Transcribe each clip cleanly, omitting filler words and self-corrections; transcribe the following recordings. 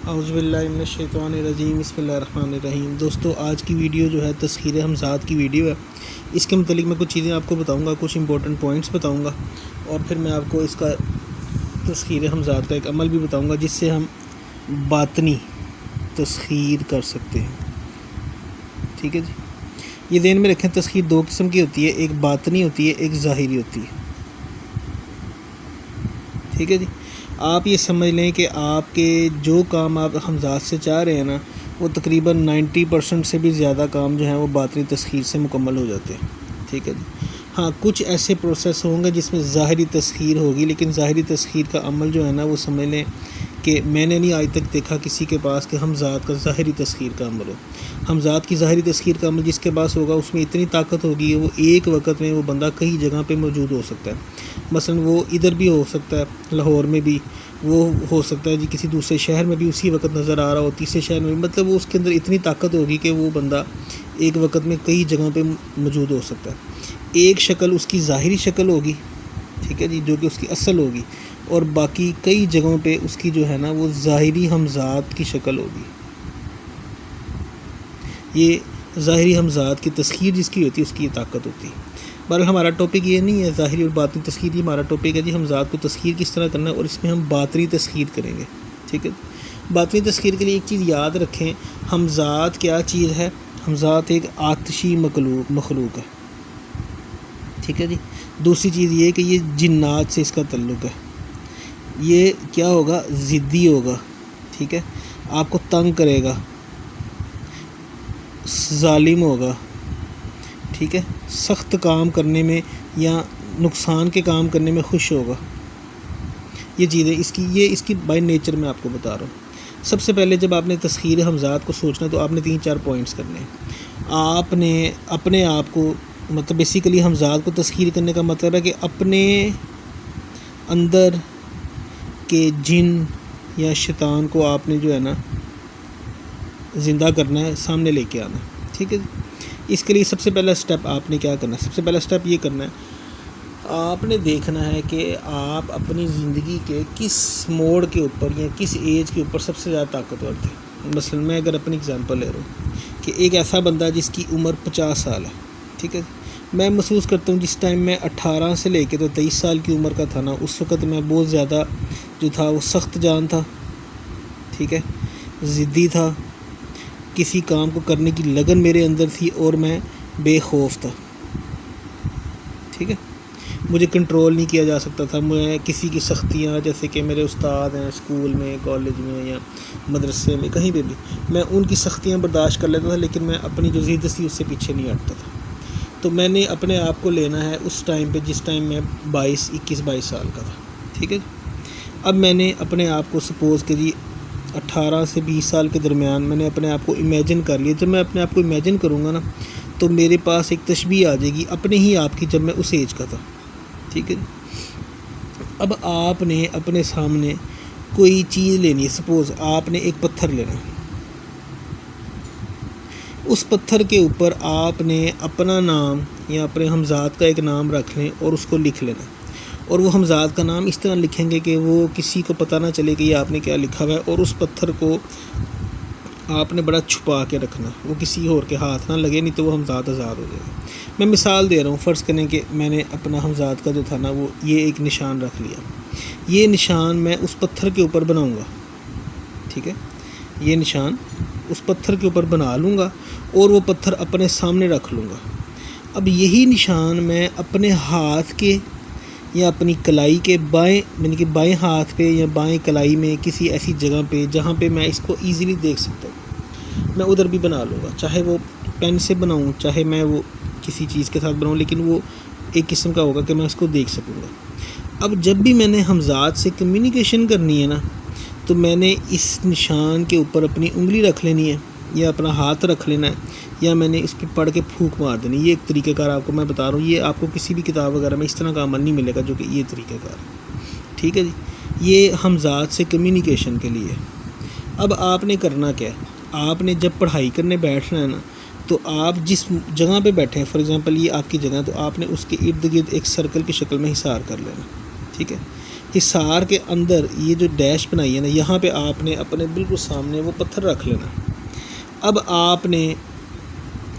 اعوذ باللہ من الشیطان الرجیم بسم اللہ الرحمن الرحیم۔ دوستو آج کی ویڈیو جو ہے تسخیر ہمزات کی ویڈیو ہے۔ اس کے متعلق میں کچھ چیزیں آپ کو بتاؤں گا، کچھ امپورٹنٹ پوائنٹس بتاؤں گا، اور پھر میں آپ کو اس کا تسخیر ہمزات کا ایک عمل بھی بتاؤں گا جس سے ہم باطنی تسخیر کر سکتے ہیں۔ ٹھیک ہے جی، یہ ذہن میں رکھیں، تسخیر دو قسم کی ہوتی ہے، ایک باطنی ہوتی ہے، ایک ظاہری ہوتی ہے۔ ٹھیک ہے جی، آپ یہ سمجھ لیں کہ آپ کے جو کام آپ ہمزات سے چاہ رہے ہیں نا، وہ تقریباً 90% سے بھی زیادہ کام جو ہیں وہ باطنی تسخیر سے مکمل ہو جاتے ہیں۔ ٹھیک ہے جی، ہاں کچھ ایسے پروسیس ہوں گے جس میں ظاہری تسخیر ہوگی، لیکن ظاہری تسخیر کا عمل جو ہے نا وہ سمجھ لیں کہ میں نے نہیں آج تک دیکھا کسی کے پاس کہ ہمزات کا ظاہری تسخیر کا عمل ہو۔ ہمزات کی ظاہری تسخیر کا عمل جس کے پاس ہوگا اس میں اتنی طاقت ہوگی، وہ ایک وقت میں وہ بندہ کئی جگہ پہ موجود ہو سکتا ہے۔ مثلا وہ ادھر بھی ہو سکتا ہے، لاہور میں بھی وہ ہو سکتا ہے جی، کسی دوسرے شہر میں بھی اسی وقت نظر آ رہا ہو، تیسرے شہر میں بھی، مطلب وہ اس کے اندر اتنی طاقت ہوگی کہ وہ بندہ ایک وقت میں کئی جگہ پہ موجود ہو سکتا ہے۔ ایک شکل اس کی ظاہری شکل ہوگی، ٹھیک ہے جی، جو کہ اس کی اصل ہوگی، اور باقی کئی جگہوں پہ اس کی جو ہے نا وہ ظاہری ہمزات کی شکل ہوگی۔ یہ ظاہری ہمزات کی تسخیر جس کی ہوتی ہے اس کی یہ طاقت ہوتی ہے۔ بہرحال ہمارا ٹاپک یہ نہیں ہے ظاہری اور باطنی تسخیر، یہ ہمارا ٹاپک ہے جی ہمزات کو تسخیر کس طرح کرنا ہے، اور اس میں ہم باطنی تسخیر کریں گے۔ ٹھیک ہے، باطنی تسخیر کے لیے ایک چیز یاد رکھیں، ہمزات کیا چیز ہے؟ ہمزات ایک آتشی مخلوق ہے۔ ٹھیک ہے جی، دوسری چیز یہ کہ یہ جنات سے اس کا تعلق ہے، یہ کیا ہوگا؟ ضدی ہوگا۔ ٹھیک ہے، آپ کو تنگ کرے گا، ظالم ہوگا، ٹھیک ہے، سخت کام کرنے میں یا نقصان کے کام کرنے میں خوش ہوگا۔ یہ چیزیں اس کی بائی نیچر میں آپ کو بتا رہا ہوں۔ سب سے پہلے جب آپ نے تسخیر ہمزات کو سوچنا ہے تو آپ نے 3-4 پوائنٹس کرنے ہیں۔ آپ نے اپنے آپ کو، مطلب بیسیکلی ہمزات کو تسخیر کرنے کا مطلب ہے کہ اپنے اندر کے جن یا شیطان کو آپ نے جو ہے نا زندہ کرنا ہے، سامنے لے کے آنا ہے۔ ٹھیک ہے، اس کے لیے سب سے پہلا سٹیپ آپ نے کیا کرنا ہے؟ سب سے پہلا سٹیپ یہ کرنا ہے، آپ نے دیکھنا ہے کہ آپ اپنی زندگی کے کس موڑ کے اوپر یا کس ایج کے اوپر سب سے زیادہ طاقتور تھے۔ مثلا میں اگر اپنی اگزامپل لے رہا ہوں کہ ایک ایسا بندہ جس کی عمر 50 سال ہے، ٹھیک ہے، میں محسوس کرتا ہوں جس ٹائم میں 18 سے لے کے تو 23 سال کی عمر کا تھا نا، اس وقت میں بہت زیادہ جو تھا وہ سخت جان تھا، ٹھیک ہے، ضدی تھا، کسی کام کو کرنے کی لگن میرے اندر تھی، اور میں بے خوف تھا۔ ٹھیک ہے، مجھے کنٹرول نہیں کیا جا سکتا تھا، میں کسی کی سختیاں، جیسے کہ میرے استاد ہیں اسکول میں، کالج میں یا مدرسے میں، کہیں پہ بھی میں ان کی سختیاں برداشت کر لیتا تھا، لیکن میں اپنی جو ضد تھی اس سے پیچھے نہیں ہٹتا تھا۔ تو میں نے اپنے آپ کو لینا ہے اس ٹائم پہ جس ٹائم میں 21-22 سال کا تھا۔ ٹھیک ہے، اب میں نے اپنے آپ کو سپوز کہ جی 18 سے 20 سال کے درمیان میں نے اپنے آپ کو امیجن کر لیا۔ جب میں اپنے آپ کو امیجن کروں گا نا تو میرے پاس ایک تشبیہ آ جائے گی اپنے ہی آپ کی، جب میں اس ایج کا تھا۔ ٹھیک ہے، اب آپ نے اپنے سامنے کوئی چیز لینی ہے، سپوز آپ نے ایک پتھر لینا ہے، اس پتھر کے اوپر آپ نے اپنا نام یا اپنے ہمزات کا ایک نام رکھ لیں اور اس کو لکھ لینا، اور وہ ہمزات کا نام اس طرح لکھیں گے کہ وہ کسی کو پتہ نہ چلے کہ یہ آپ نے کیا لکھا ہوا ہے، اور اس پتھر کو آپ نے بڑا چھپا کے رکھنا، وہ کسی اور کے ہاتھ نہ لگے، نہیں تو وہ ہمزات آزاد ہو جائے گا۔ میں مثال دے رہا ہوں، فرض کریں کہ میں نے اپنا ہمزات کا جو تھا نا وہ یہ ایک نشان رکھ لیا، یہ نشان میں اس پتھر کے اوپر بناؤں گا۔ ٹھیک ہے، یہ نشان اس پتھر کے اوپر بنا لوں گا اور وہ پتھر اپنے سامنے رکھ لوں گا۔ اب یہی نشان میں اپنے ہاتھ کے یا اپنی کلائی کے بائیں، یعنی کہ بائیں ہاتھ پہ یا بائیں کلائی میں کسی ایسی جگہ پہ جہاں پہ میں اس کو ایزیلی دیکھ سکتا ہوں، میں ادھر بھی بنا لوں گا، چاہے وہ پین سے بناؤں، چاہے میں وہ کسی چیز کے ساتھ بناؤں، لیکن وہ ایک قسم کا ہوگا کہ میں اس کو دیکھ سکوں گا۔ اب جب بھی میں نے ہمزات سے کمیونیکیشن کرنی ہے نا، تو میں نے اس نشان کے اوپر اپنی انگلی رکھ لینی ہے یا اپنا ہاتھ رکھ لینا ہے، یا میں نے اس پہ پڑھ کے پھونک مار دینی۔ یہ ایک طریقہ کار آپ کو میں بتا رہا ہوں، یہ آپ کو کسی بھی کتاب وغیرہ میں اس طرح کا عمل نہیں ملے گا جو کہ یہ طریقہ کار ہے۔ ٹھیک ہے جی، یہ ہمزات سے کمیونیکیشن کے لیے۔ اب آپ نے کرنا کیا ہے؟ آپ نے جب پڑھائی کرنے بیٹھنا ہے نا، تو آپ جس جگہ پہ بیٹھے ہیں، فار ایگزامپل یہ آپ کی جگہ ہے، تو آپ نے اس کے ارد گرد ایک سرکل کی شکل میں حصار کر لینا۔ ٹھیک ہے، حصار کے اندر یہ جو ڈیش بنائی ہے نا، یہاں پہ آپ نے اپنے بالکل سامنے وہ پتھر رکھ لینا۔ اب آپ نے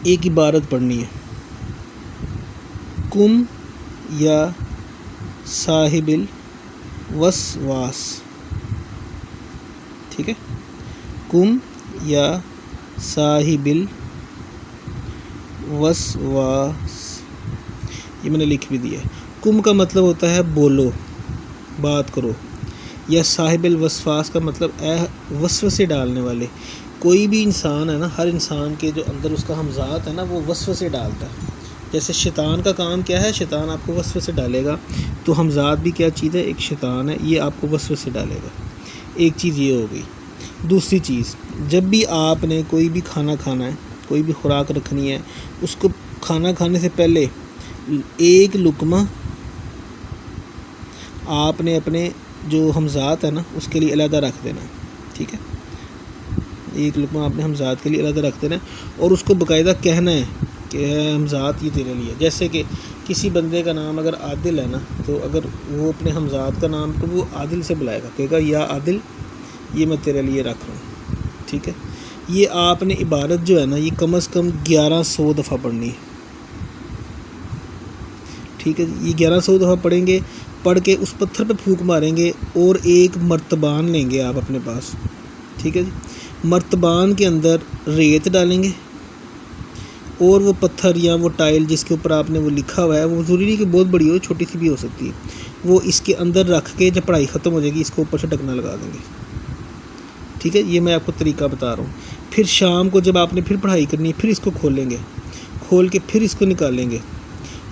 ایک عبارت پڑھنی ہے، کم یا صاحب الوسواس، ٹھیک ہے، کم یا صاحب الوسواس، یہ میں نے لکھ بھی دیا ہے۔ کم کا مطلب ہوتا ہے بولو، بات کرو، یا صاحب الوسواس کا مطلب اے وسوسے ڈالنے والے۔ کوئی بھی انسان ہے نا، ہر انسان کے جو اندر اس کا ہمزات ہے نا، وہ وسوسے ڈالتا ہے۔ جیسے شیطان کا کام کیا ہے، شیطان آپ کو وسوسے ڈالے گا، تو ہمزات بھی کیا چیز ہے، ایک شیطان ہے، یہ آپ کو وسوسے ڈالے گا۔ ایک چیز یہ ہو گئی۔ دوسری چیز، جب بھی آپ نے کوئی بھی کھانا کھانا ہے، کوئی بھی خوراک رکھنی ہے، اس کو کھانا کھانے سے پہلے ایک لقمہ آپ نے اپنے جو ہمزات ہے نا اس کے لیے علیحدہ رکھ دینا ہے، ٹھیک ہے، ایک لقمہ آپ نے ہمزات کے لیے علیحدہ رکھ دینا ہے، اور اس کو باقاعدہ کہنا ہے کہ ہمزات یہ تیرے لیے۔ جیسے کہ کسی بندے کا نام اگر عادل ہے نا، تو اگر وہ اپنے ہمزات کا نام تو وہ عادل سے بلائے گا، کہے گا یا عادل، یہ میں تیرے لیے رکھ رہا ہوں، ٹھیک ہے۔ یہ آپ نے عبارت جو ہے نا، یہ کم از کم 1100 دفعہ پڑھنی ہے، ٹھیک ہے جی۔ یہ 1100 دفعہ پڑھیں گے، پڑھ کے اس پتھر پہ پھونک ماریں گے، اور ایک مرتبان لیں گے آپ اپنے پاس، ٹھیک ہے جی۔ مرتبان کے اندر ریت ڈالیں گے، اور وہ پتھر یا وہ ٹائل جس کے اوپر آپ نے وہ لکھا ہوا ہے، وہ ضروری نہیں کہ بہت بڑی ہو، چھوٹی سی بھی ہو سکتی ہے، وہ اس کے اندر رکھ کے جب پڑھائی ختم ہو جائے گی، اس کو اوپر سے ڈھکنا لگا دیں گے، ٹھیک ہے۔ یہ میں آپ کو طریقہ بتا رہا ہوں۔ پھر شام کو جب آپ نے پھر پڑھائی کرنی ہے، پھر اس کو کھولیں گے، کھول کے پھر اس کو نکالیں گے،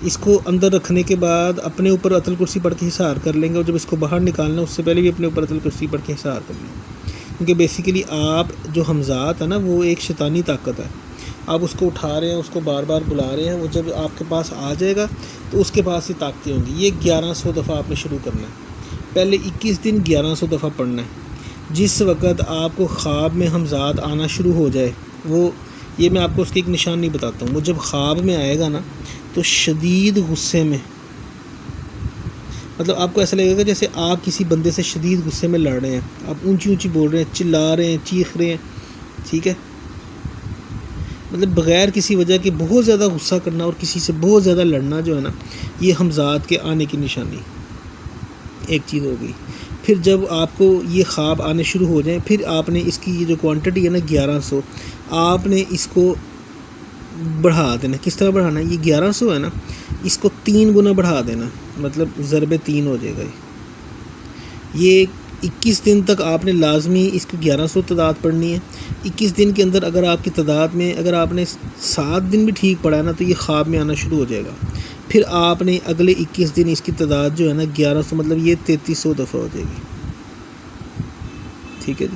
اس کو اندر رکھنے کے بعد اپنے اوپر آیت الکرسی پڑھ کے حصار کر لیں گے، اور جب اس کو باہر نکالنا ہے اس سے پہلے بھی اپنے اوپر آیت الکرسی پڑھ کے حصار کر لیں گے، کیونکہ بیسیکلی آپ جو ہمزات ہے نا، وہ ایک شیطانی طاقت ہے، آپ اس کو اٹھا رہے ہیں، اس کو بار بار بلا رہے ہیں، وہ جب آپ کے پاس آ جائے گا تو اس کے پاس یہ طاقتیں ہوں گی۔ یہ 1100 دفعہ آپ نے شروع کرنا ہے، پہلے 21 دن 1100 دفعہ پڑھنا ہے۔ جس وقت آپ کو خواب میں ہمزات آنا شروع ہو جائے، وہ یہ میں آپ کو اس کی ایک نشانی بتاتا ہوں، وہ جب خواب میں آئے گا نا، تو شدید غصے میں، مطلب آپ کو ایسا لگے گا جیسے آپ کسی بندے سے شدید غصے میں لڑ رہے ہیں، آپ اونچی اونچی بول رہے ہیں، چلا رہے ہیں، چیخ رہے ہیں، ٹھیک ہے، مطلب بغیر کسی وجہ کے بہت زیادہ غصہ کرنا اور کسی سے بہت زیادہ لڑنا جو ہے نا، یہ ہمزات کے آنے کی نشانی ایک چیز ہو گئی۔ پھر جب آپ کو یہ خواب آنے شروع ہو جائیں، پھر آپ نے اس کی یہ جو کوانٹٹی ہے نا 1100، آپ نے اس کو بڑھا دینا۔ کس طرح بڑھانا ہے؟ یہ 1100 ہے نا، اس کو 3 گنا بڑھا دینا، مطلب ضرب 3 ہو جائے گا۔ یہ 21 دن تک آپ نے لازمی اس کی 1100 تعداد پڑھنی ہے۔ 21 دن کے اندر اگر آپ کی تعداد میں اگر آپ نے 7 دن بھی ٹھیک پڑھا ہے نا، تو یہ خواب میں آنا شروع ہو جائے گا۔ پھر آپ نے اگلے 21 دن اس کی تعداد جو ہے نا 1100، مطلب یہ 3300 دفعہ ہو جائے گی، ٹھیک ہے جی۔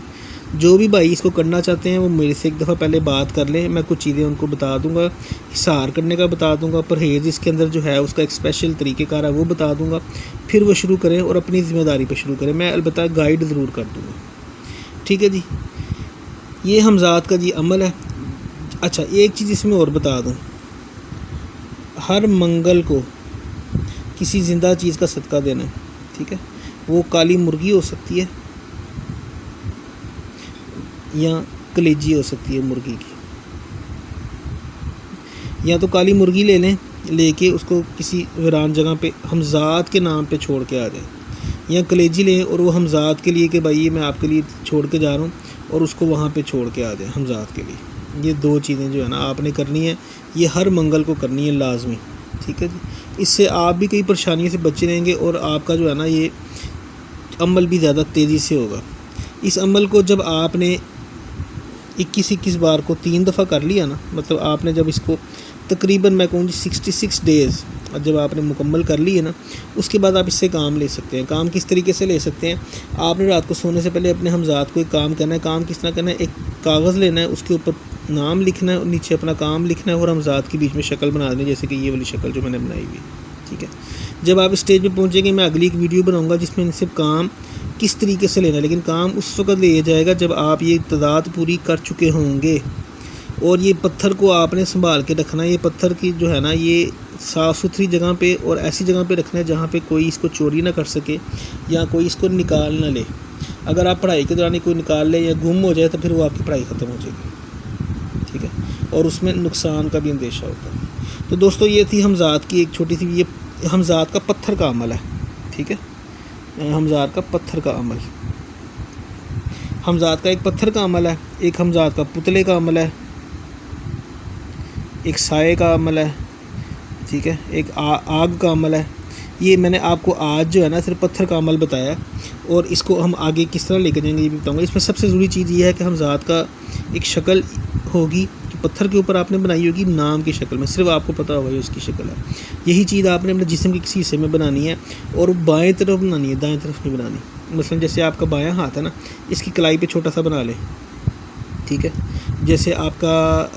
جو بھی بھائی اس کو کرنا چاہتے ہیں وہ میرے سے ایک دفعہ پہلے بات کر لیں، میں کچھ چیزیں ان کو بتا دوں گا، حصار کرنے کا بتا دوں گا، پرہیز اس کے اندر جو ہے اس کا ایک اسپیشل طریقہ کار ہے وہ بتا دوں گا، پھر وہ شروع کریں اور اپنی ذمہ داری پہ شروع کریں۔ میں البتہ گائیڈ ضرور کر دوں گا، ٹھیک ہے جی۔ یہ حمزات کا جی عمل ہے۔ اچھا ایک چیز اس میں اور بتا دوں، ہر منگل کو کسی زندہ چیز کا صدقہ دینا ہے، ٹھیک ہے، وہ کالی مرغی ہو سکتی ہے یا کلیجی ہو سکتی ہے مرغی کی، یا تو کالی مرغی لے لیں، لے کے اس کو کسی ویران جگہ پہ حمزات کے نام پہ چھوڑ کے آ جائیں، یا کلیجی لیں اور وہ حمزات کے لیے کہ بھائی یہ میں آپ کے لیے چھوڑ کے جا رہا ہوں، اور اس کو وہاں پہ چھوڑ کے آ جائیں حمزات کے لیے۔ یہ 2 چیزیں جو ہے نا آپ نے کرنی ہے، یہ ہر منگل کو کرنی ہے لازمی، ٹھیک ہے جی۔ اس سے آپ بھی کئی پریشانیوں سے بچے رہیں گے، اور آپ کا جو ہے نا یہ عمل بھی زیادہ تیزی سے ہوگا۔ اس عمل کو جب آپ نے 21 بار کو 3 دفعہ کر لیا نا، مطلب آپ نے جب اس کو تقریباً میں کہوں گی 66 ڈیز جب آپ نے مکمل کر لی ہے نا، اس کے بعد آپ اس سے کام لے سکتے ہیں۔ کام کس طریقے سے لے سکتے ہیں؟ آپ نے رات کو سونے سے پہلے اپنے حمزات کو ایک کام کرنا ہے۔ کام کس طرح کرنا ہے؟ ایک کاغذ لینا ہے، اس کے اوپر نام لکھنا ہے اور نیچے اپنا کام لکھنا ہے، اور حمزات کے بیچ میں شکل بنا دیں، جیسے کہ یہ والی شکل جو میں نے بنائی ہوئی، ٹھیک ہے۔ جب آپ اسٹیج پہ پہنچیں گے، میں اگلی ایک ویڈیو بناؤں گا جس میں ان سے کام کس طریقے سے لینا ہے، لیکن کام اس وقت لیا جائے گا جب آپ یہ تعداد پوری کر چکے ہوں گے، اور یہ پتھر کو آپ نے سنبھال کے رکھنا ہے۔ یہ پتھر کی جو ہے نا، یہ صاف ستھری جگہ پہ اور ایسی جگہ پہ رکھنا ہے جہاں پہ کوئی اس کو چوری نہ کر سکے یا کوئی اس کو نکال نہ لے. اگر آپ پڑھائی کے دوران کوئی نکال لے یا گم ہو جائے تو پھر وہ آپ کی پڑھائی ختم ہو جائے گی. ٹھیک ہے, اور اس میں نقصان کا بھی اندیشہ ہوتا ہے. تو دوستو یہ تھی ہمزاد کی ایک چھوٹی سی, یہ ہمزاد کا پتھر کا عمل ہے. ٹھیک ہے, ہمزاد کا پتھر کا عمل, ہمزاد کا ایک پتھر کا عمل ہے, ایک ہمزاد کا پتلے کا عمل ہے, ایک سائے کا عمل ہے. ٹھیک ہے, ایک آگ کا عمل ہے. یہ میں نے آپ کو آج جو ہے نا صرف پتھر کا عمل بتایا ہے, اور اس کو ہم آگے کس طرح لے کے جائیں گے یہ بھی بتاؤں گا. اس میں سب سے ضروری چیز یہ ہے کہ ہمزاد کا ایک شکل ہوگی جو پتھر کے اوپر آپ نے بنائی ہوگی نام کی شکل میں, صرف آپ کو پتہ ہوگا یہ اس کی شکل ہے. یہی چیز آپ نے اپنے جسم کے کسی حصے میں بنانی ہے, اور بائیں طرف بنانی ہے, دائیں طرف نہیں بنانی. مثلا جیسے آپ کا بایاں ہاتھ ہے نا, اس کی کلائی پہ چھوٹا سا بنا لیں. ٹھیک ہے, جیسے آپ کا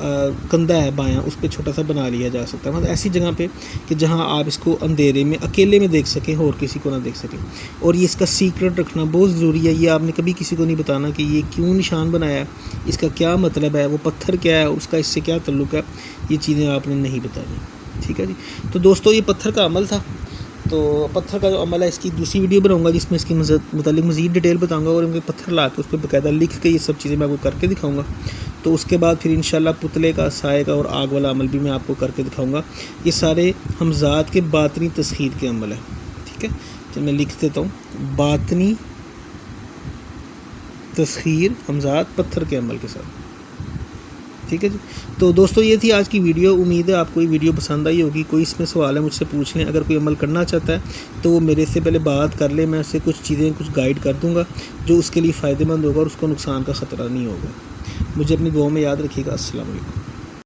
کندھا ہے بایاں, اس پہ چھوٹا سا بنا لیا جا سکتا ہے. مطلب ایسی جگہ پہ کہ جہاں آپ اس کو اندھیرے میں اکیلے میں دیکھ سکیں اور کسی کو نہ دیکھ سکیں. اور یہ اس کا سیکرٹ رکھنا بہت ضروری ہے. یہ آپ نے کبھی کسی کو نہیں بتانا کہ یہ کیوں نشان بنایا ہے, اس کا کیا مطلب ہے, وہ پتھر کیا ہے, اس کا اس سے کیا تعلق ہے. یہ چیزیں آپ نے نہیں بتانی. ٹھیک ہے جی. تو دوستو یہ پتھر کا عمل تھا. تو پتھر کا جو عمل ہے اس کی دوسری ویڈیو بناؤں گا جس میں اس کی متعلق مزید ڈیٹیل بتاؤں گا, اور ان کے پتھر لا کے اس پہ باقاعدہ لکھ کے یہ سب چیزیں میں آپ کو کر کے دکھاؤں گا. تو اس کے بعد پھر انشاءاللہ پتلے کا, سائے کا اور آگ والا عمل بھی میں آپ کو کر کے دکھاؤں گا. یہ سارے ہمزاد کے باطنی تسخیر کے عمل ہے. ٹھیک ہے, چل میں لکھ دیتا ہوں, باطنی تسخیر ہمزاد پتھر کے عمل کے ساتھ. ٹھیک ہے جی. تو دوستو یہ تھی آج کی ویڈیو. امید ہے آپ کو یہ ویڈیو پسند آئی ہوگی. کوئی اس میں سوال ہے مجھ سے پوچھ لیں. اگر کوئی عمل کرنا چاہتا ہے تو وہ میرے سے پہلے بات کر لیں, میں اسے کچھ چیزیں کچھ گائیڈ کر دوں گا جو اس کے لیے فائدہ مند ہوگا اور اس کو نقصان کا خطرہ نہیں ہوگا. مجھے اپنی دعاؤں میں یاد رکھیے گا. السلام علیکم.